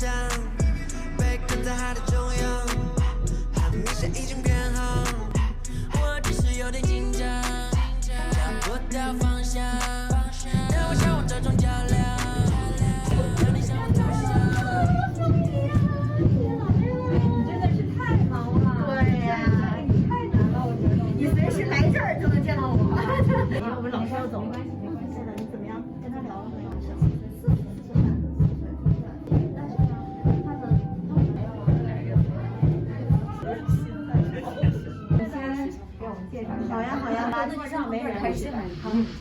向，被困在海的中央，很明显已经变好，我只是有点紧张，找不到方向，让我向往这种较量，让你向我投降。你真的是太忙了。对呀，你太难了，我觉得。你随时来这儿就能见到我。因为我们老师要走。没关系，没关系。你怎么样？跟他聊了没有？好呀好呀，那上没人开心。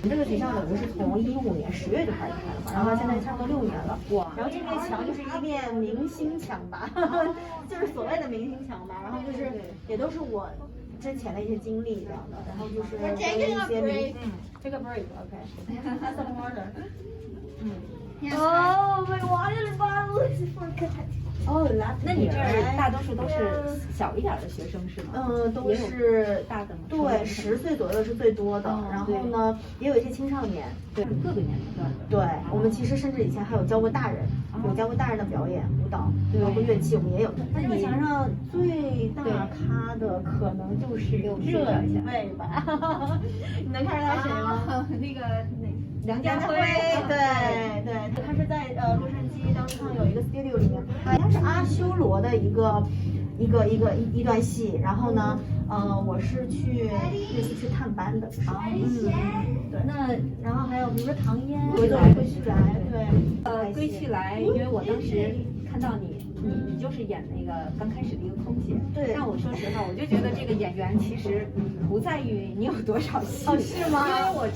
这个学校呢，我们是从15年10月就开始开了嘛，然后现在差不多6年了。哇！然后这面墙就是一面明星墙吧，就是所谓的明星墙吧。然后就是也都是我之前的一些经历这样的，然后就是跟一些明这个 break，OK，Have some water。Oh my water bottle is forgot。哦，那你这儿大多数都是小一点的学生是吗？都是大的吗？对，10岁左右的是最多的。然后呢，也有一些青少年。对，各个年龄段的。对，我们其实甚至以前还有教过大人，有教过大人的表演、舞蹈，包括乐器，我们也有。那这个墙上最大咖的可能就是这位吧？你能看出来谁吗？那个梁家辉。对，他是在洛杉矶当场有一个 studio 里面拍，他是阿修罗的一段戏，然后呢，我是类似去探班的。对。那然后还有比如说唐嫣，归去来，对。归去来，因为我当时看到你就是演那个刚开始的一个空姐。对。但我说实话，我就觉得这个演员其实不在于你有多少戏。哦，是吗？因为我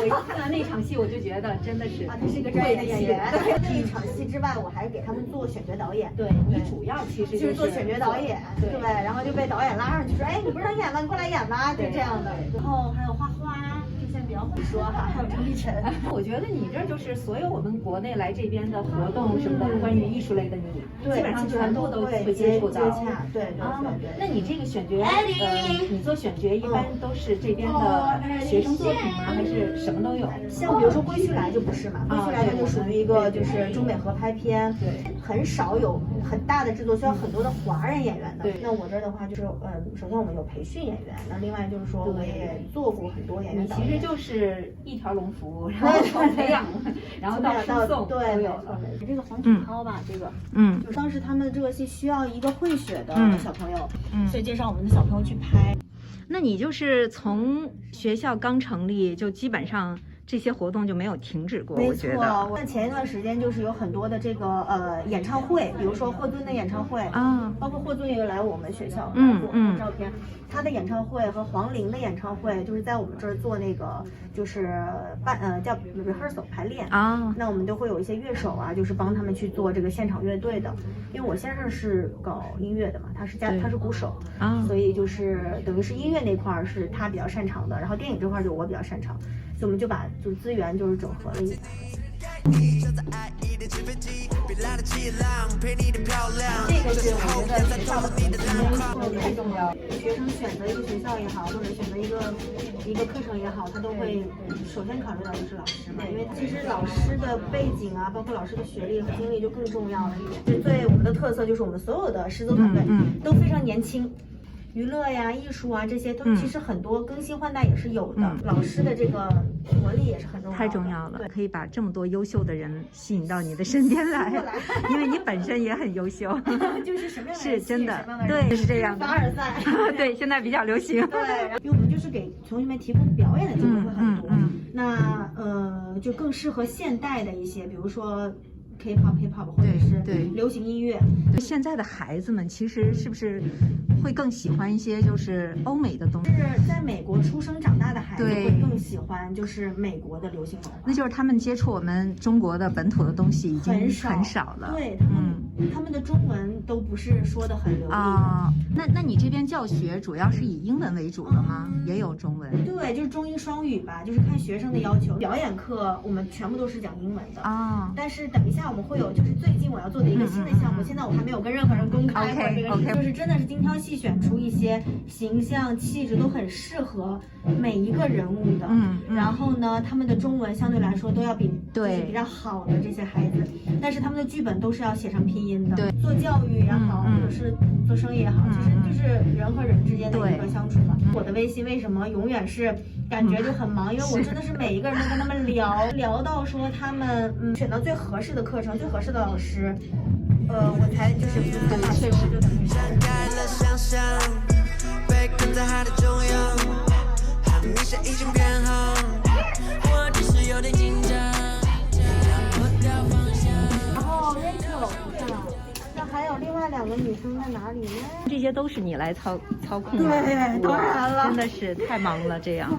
一看到那场戏，我就觉得真的是他是一个专业的演员。那一场戏之外，我还给他们做选角导演。对，你主要其实就是做选角导演，对，然后就被导演拉上去说，哎，你不是想演吗？你过来演吧，就这样的。然后还有花花，就先不要胡说哈，还有陈立晨。我觉得你这就是所有我们国内来这边的活动什么的，关于艺术类的，你基本上全部都会接触到。对。那你这个选角，你做选角一般都是这边的学生作品吗？还是什么都有？像比如说《归去来》就不是嘛，《归去来》它就属于一个就是中美合拍片，对，很少有很大的制作需要很多的华人演员的。那我这儿的话就是首先我们有培训演员，那另外就是说我也做过很多演员。你其实就是一条龙服务，然后从培养，然后到输送都有了。这个黄子韬吧，这个就是当时他们这个戏需要一个会写的小朋友，所以介绍我们的小朋友去拍。那你就是从学校刚成立就基本上这些活动就没有停止过。我觉得我前一段时间就是有很多的这个演唱会，比如说霍尊的演唱会啊，包括霍尊也有来我们学校拍过照片。他的演唱会和黄龄的演唱会就是在我们这儿做那个就是叫 rehearsal 排练啊。那我们都会有一些乐手啊，就是帮他们去做这个现场乐队的。因为我先生是搞音乐的嘛，他是鼓手啊，所以就是等于是音乐那块儿是他比较擅长的，然后电影这块就我比较擅长，所以我们就把就是资源就是整合了一下。这个是我觉得学校的很重要。学生选择一个学校也好，或者选择一个课程也好，他都会首先考虑到就是老师嘛，因为其实老师的背景啊，包括老师的学历和经历就更重要了一点。对我们的特色就是我们所有的师资团队都非常年轻。娱乐呀、艺术啊这些都其实很多更新换代也是有的。老师的这个活力也是很重要的，太重要了，可以把这么多优秀的人吸引到你的身边来，因为你本身也很优秀。就是什么样的是真的，对，是这样的。凡尔赛，对，现在比较流行。对，因为我们就是给同学们提供表演的机会会很多。那就更适合现代的一些，比如说。K-pop 或者是流行音乐。现在的孩子们其实是不是会更喜欢一些就是欧美的东西？是在美国出生长大的孩子会更喜欢就是美国的流行文化。那就是他们接触我们中国的本土的东西已经很少了。对，他们的中文都不是说的很流利啊。那你这边教学主要是以英文为主的吗？也有中文？对，就是中英双语吧，就是看学生的要求。表演课我们全部都是讲英文的啊，但是等一下我们会有，就是最近我要做的一个新的项目，现在我还没有跟任何人公开过这个，就是真的是精挑细选出一些形象气质都很适合每一个人物的，然后呢，他们的中文相对来说都要比较好的这些孩子，但是他们的剧本都是要写上拼基因的。对，做教育也好，或者是做生意也好，其实就是人和人之间的一个相处嘛。我的微信为什么永远是感觉就很忙？因为我真的是每一个人都跟他们聊到说他们选到最合适的课程、最合适的老师，我才就是确实就等于展开了想象，被困在海的中央，很明显已经变好，我只是有点紧张，拿不掉方向。然后 Rachel 是吧？那还有另外2个女生在哪里呢？这些都是你来操控的。对，当然了，真的是太忙了这样。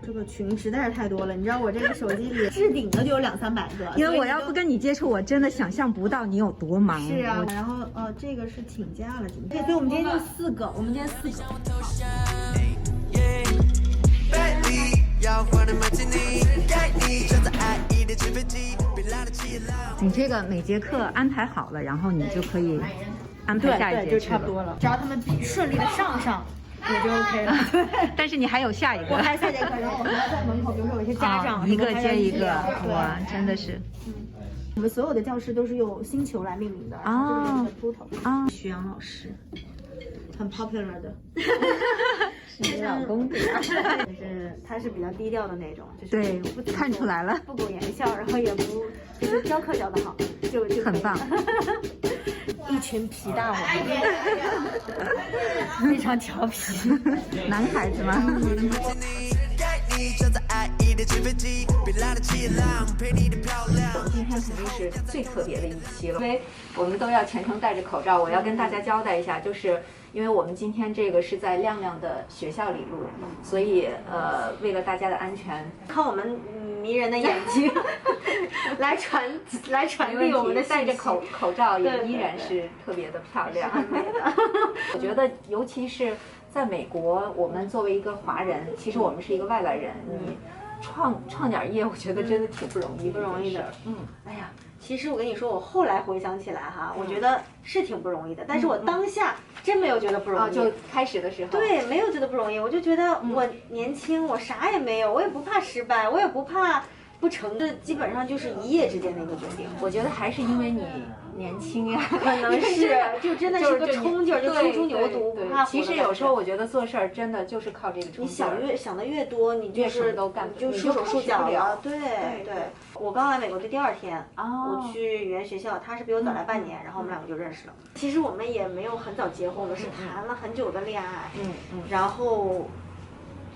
这个群实在是太多了，你知道我这个手机里置顶的就有200-300个。因为我要不跟你接触，我真的想象不到你有多忙。是啊，然后这个是请假了今天。对，所以我们今天就4个，我们今天4个。你这个每节课安排好了，然后你就可以安排下一节就差不多了。只要他们顺利的上，也就 OK 了。对。但是你还有下一个。我还下节课，然后我还要在门口，比如说有一些家长，一个接一个，哇，真的是。我们所有的教室都是用星球来命名的。啊。Pluto。徐阳老师，很 popular 的。是你老公对吧？就是他是比较低调的那种，就是对，看出来了，不苟言笑，然后也不就是教课教得好，就很棒。一群皮大王，非常调皮，男孩子吗？今天肯定是最特别的一期了，因为我们都要全程戴着口罩。我要跟大家交代一下，就是因为我们今天这个是在亮亮的学校里录，所以为了大家的安全，靠我们迷人的眼睛来传递我们的戴着口罩也依然是特别的漂亮。我觉得尤其是在美国，我们作为一个华人，其实我们是一个外来人，你创点业，我觉得真的挺不容易的。哎呀，其实我跟你说，我后来回想起来哈，我觉得是挺不容易的，但是我当下真没有觉得不容易。就开始的时候。对，没有觉得不容易，我就觉得我年轻，我啥也没有，我也不怕失败，我也不怕不成，这基本上就是一夜之间的一个决定。我觉得还是因为你年轻呀，可能是就真的是个冲劲儿，就初出牛犊不怕虎。其实有时候我觉得做事儿真的就是靠这个冲劲儿。你想的越多，你就是都干不，就束手束脚了。对。我刚来美国的第2天，我去语言学校，他是比我早来半年，然后我们2个就认识了。其实我们也没有很早结婚，我们是谈了很久的恋爱，然后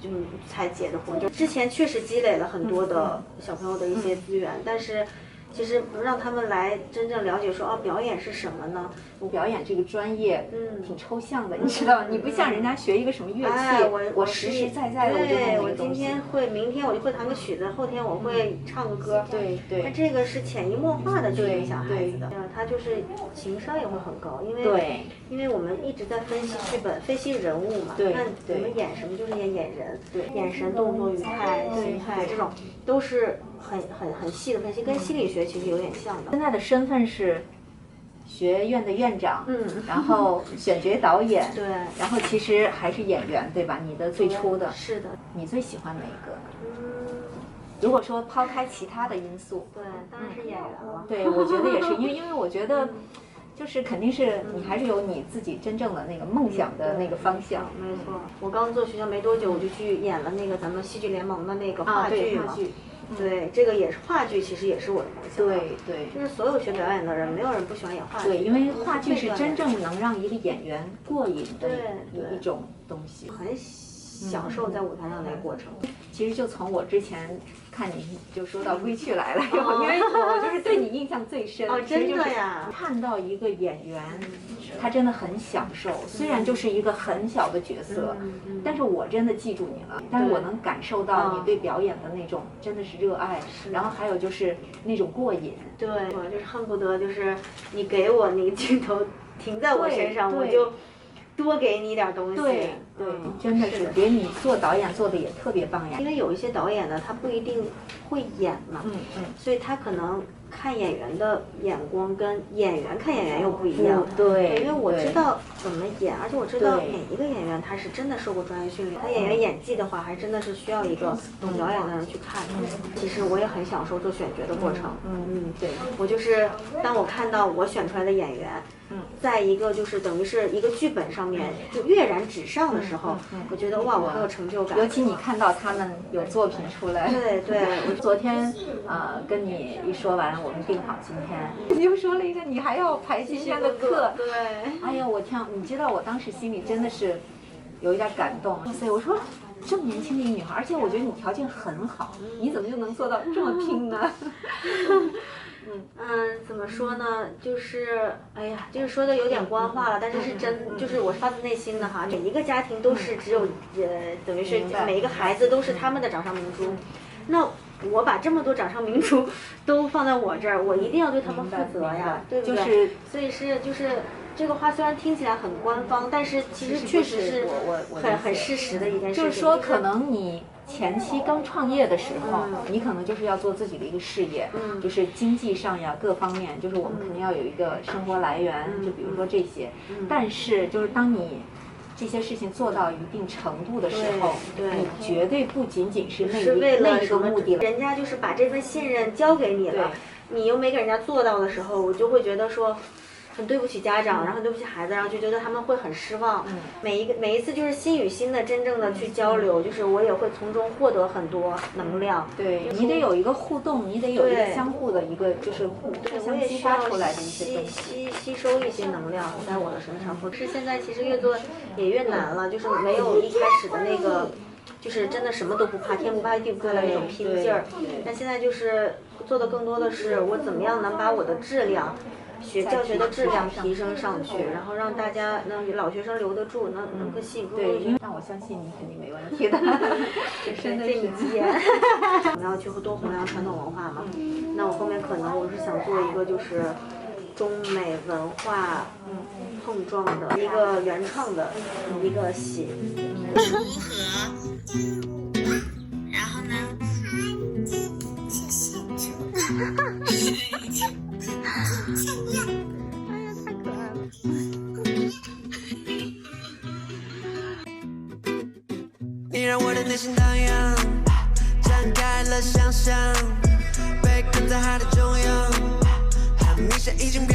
就才结的婚。就之前确实积累了很多的小朋友的一些资源，但是其实不让他们来真正了解说表演是什么呢？表演这个专业，挺抽象的，你知道，你不像人家学一个什么乐器，我实实在在的我就弄那个东西。我今天会，明天我就会弹个曲子，后天我会唱个歌。对。那这个是潜移默化的去影响孩子的，他就是情商也会很高，因为我们一直在分析剧本，分析人物嘛。那我们演什么就是演人，眼神、动作、语态、心态这种都是很细的分析，跟心理学其实有点像的。现在的身份是学院的院长，然后选角导演，对，然后其实还是演员，对吧？你的最初的，是的。你最喜欢哪一个？如果说抛开其他的因素，对，当然是演员了。对，我觉得也是，因为我觉得，就是肯定是你还是有你自己真正的那个梦想的那个方向。没错，我刚做学校没多久，我就去演了那个咱们戏剧联盟的那个话剧嘛。对，这个也是话剧，其实也是我的梦想。对，就是所有学表演的人，没有人不喜欢演话剧。对，因为话剧是真正能让一个演员过瘾的一种东西，很享受在舞台上的一个过程。其实就从我之前看你就说到《归去来了》，因为我就是对你印象最深。真的呀！看到一个演员，他真的很享受，虽然就是一个很小的角色，但是我真的记住你了，但是我能感受到你对表演的那种真的是热爱，然后还有就是那种过瘾。对，我就是恨不得就是你给我那个镜头停在我身上，我就多给你一点东西。对，真的是，别你做导演做的也特别棒呀。因为有一些导演呢，他不一定会演嘛，所以他可能看演员的眼光跟演员看演员又不一样。对，因为我知道怎么演，而且我知道每一个演员他是真的受过专业训练。他演员演技的话，还真的是需要一个懂表演的人去看。其实我也很享受做选角的过程。对，我就是当我看到我选出来的演员，在一个就是等于是一个剧本上面就跃然纸上的时候，我觉得哇，我很有成就感。尤其你看到他们有作品出来。对，我昨天跟你一说完，我们定好今天，你又说了一个你还要排今天的课。对，哎呀，我天，你知道我当时心里真的是有一点感动。哇塞，我说这么年轻的一女孩，而且我觉得你条件很好，你怎么就能做到这么拼呢？怎么说呢？就是，哎呀，就是说的有点官话了，但是是真，就是我发自内心的哈。每一个家庭都是只有，等于是每一个孩子都是他们的掌上明珠。那我把这么多掌上明珠都放在我这儿，我一定要对他们负责呀，对不对？所以就是这个话虽然听起来很官方，但是其实确实是很事实的一件事情。就是说，可能你前期刚创业的时候，你可能就是要做自己的一个事业，就是经济上呀各方面，就是我们肯定要有一个生活来源，就比如说这些。但是就是当你这些事情做到一定程度的时候，你绝对不仅仅是那一个目的了。人家就是把这份信任交给你了，你又没给人家做到的时候，我就会觉得说很对不起家长，然后对不起孩子，然后就觉得他们会很失望。每一次就是心与心的真正的去交流，就是我也会从中获得很多能量。对，你得有一个互动，你得有一个相互的一个就是互相激发出来的一些东西，吸收一些能量在我的身上。可是现在其实越做也越难了，就是没有一开始的那个。就是真的什么都不怕，天不怕地不怕的那种拼劲儿。但现在就是做的更多的是我怎么样能把我的质量。教学的质量提升上去，然后让大家老学生留得住，能更吸引更多的学生。但我相信你肯定没问题的，真的是你吉言。我们要去多弘扬传统文化嘛，那我后面可能我是想做一个就是中美文化碰撞的一个原创的一个戏。如何？然后呢？你让我的内心荡漾，展开了想象，被困在海的中央，很明显已经变。